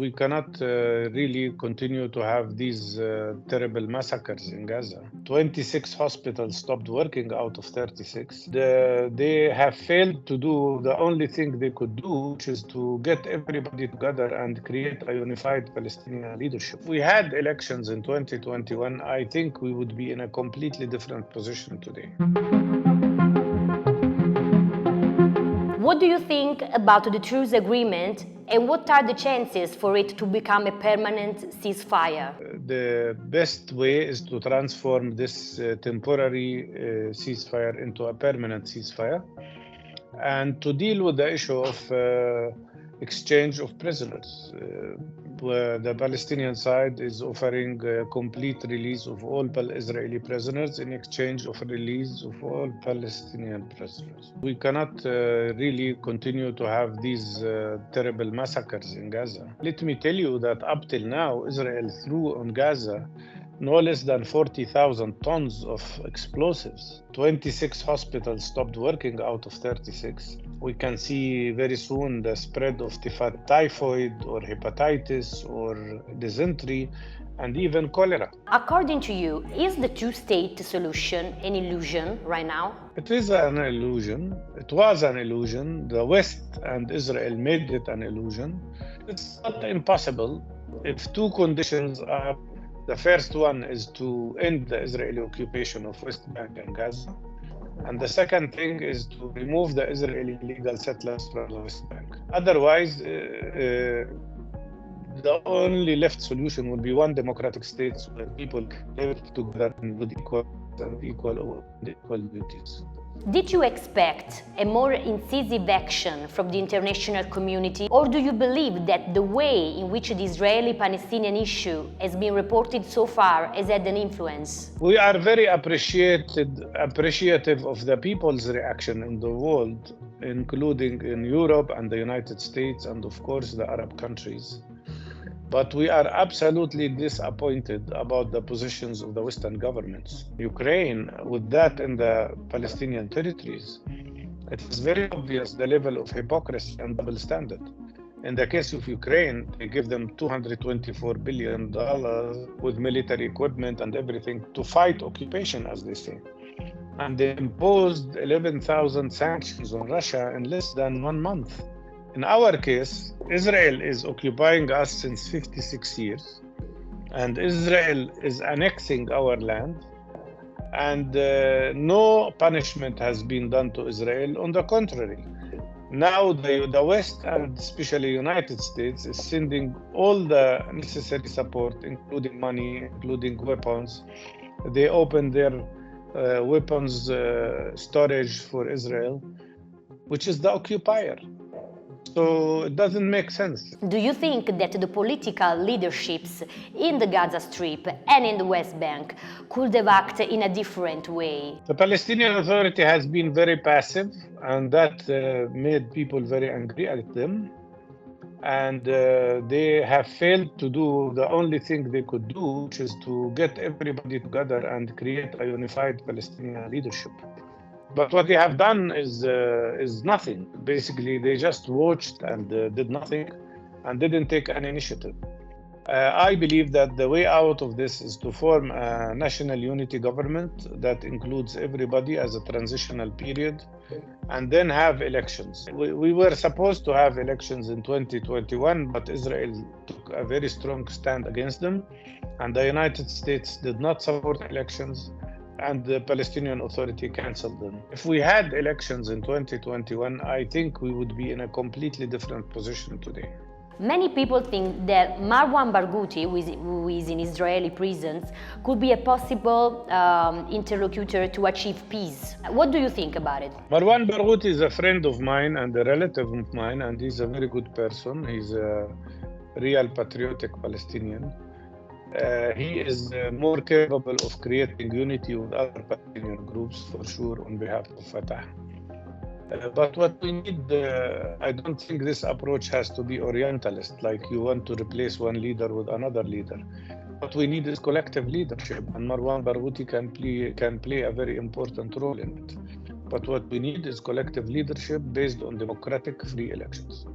We cannot really continue to have these terrible massacres in Gaza. 26 hospitals stopped working out of 36. They have failed to do the only thing they could do, which is to get everybody together and create a unified Palestinian leadership. If we had elections in 2021, I think we would be in a completely different position today. What do you think about the truce agreement, and what are the chances for it to become a permanent ceasefire? The best way is to transform this temporary ceasefire into a permanent ceasefire and to deal with the issue of exchange of prisoners. Where the Palestinian side is offering a complete release of all Israeli prisoners in exchange of release of all Palestinian prisoners. We cannot really continue to have these terrible massacres in Gaza. Let me tell you that up till now, Israel threw on Gaza no less than 40,000 tons of explosives. 26 hospitals stopped working out of 36. We can see very soon the spread of typhoid or hepatitis or dysentery and even cholera. According to you, is the two-state solution an illusion right now? It is an illusion. It was an illusion. The West and Israel made it an illusion. It's not impossible if two conditions are. The first one is to end the Israeli occupation of West Bank and Gaza. And the second thing is to remove the Israeli illegal settlers from the West Bank. Otherwise, the only left solution would be one democratic state where people live together with equal duties. Did you expect a more incisive action from the international community, or do you believe that the way in which the Israeli-Palestinian issue has been reported so far has had an influence? We are very appreciative of the people's reaction in the world, including in Europe and the United States and, of course, the Arab countries. But we are absolutely disappointed about the positions of the Western governments. Ukraine, with that in the Palestinian territories, it is very obvious the level of hypocrisy and double standard. In the case of Ukraine, they give them $224 billion with military equipment and everything to fight occupation, as they say. And they imposed 11,000 sanctions on Russia in less than 1 month. In our case, Israel is occupying us since 56 years, and Israel is annexing our land, and no punishment has been done to Israel. On the contrary, now the West, and especially United States, is sending all the necessary support, including money, including weapons. They opened their weapons storage for Israel, which is the occupier. So it doesn't make sense. Do you think that the political leaderships in the Gaza Strip and in the West Bank could have acted in a different way? The Palestinian Authority has been very passive, and that made people very angry at them. And they have failed to do the only thing they could do, which is to get everybody together and create a unified Palestinian leadership. But what they have done is nothing. Basically, they just watched and did nothing and didn't take any initiative. I believe that the way out of this is to form a national unity government that includes everybody as a transitional period and then have elections. We were supposed to have elections in 2021, but Israel took a very strong stand against them, and the United States did not support elections, and the Palestinian Authority canceled them. If we had elections in 2021, I think we would be in a completely different position today. Many people think that Marwan Barghouti, who is in Israeli prisons, could be a possible interlocutor to achieve peace. What do you think about it? Marwan Barghouti is a friend of mine and a relative of mine, and he's a very good person. He's a real patriotic Palestinian. He is more capable of creating unity with other Palestinian groups, for sure, on behalf of Fatah. But what we need, I don't think this approach has to be Orientalist, like you want to replace one leader with another leader. What we need is collective leadership, and Marwan Barghouti can play a very important role in it. But what we need is collective leadership based on democratic, free elections.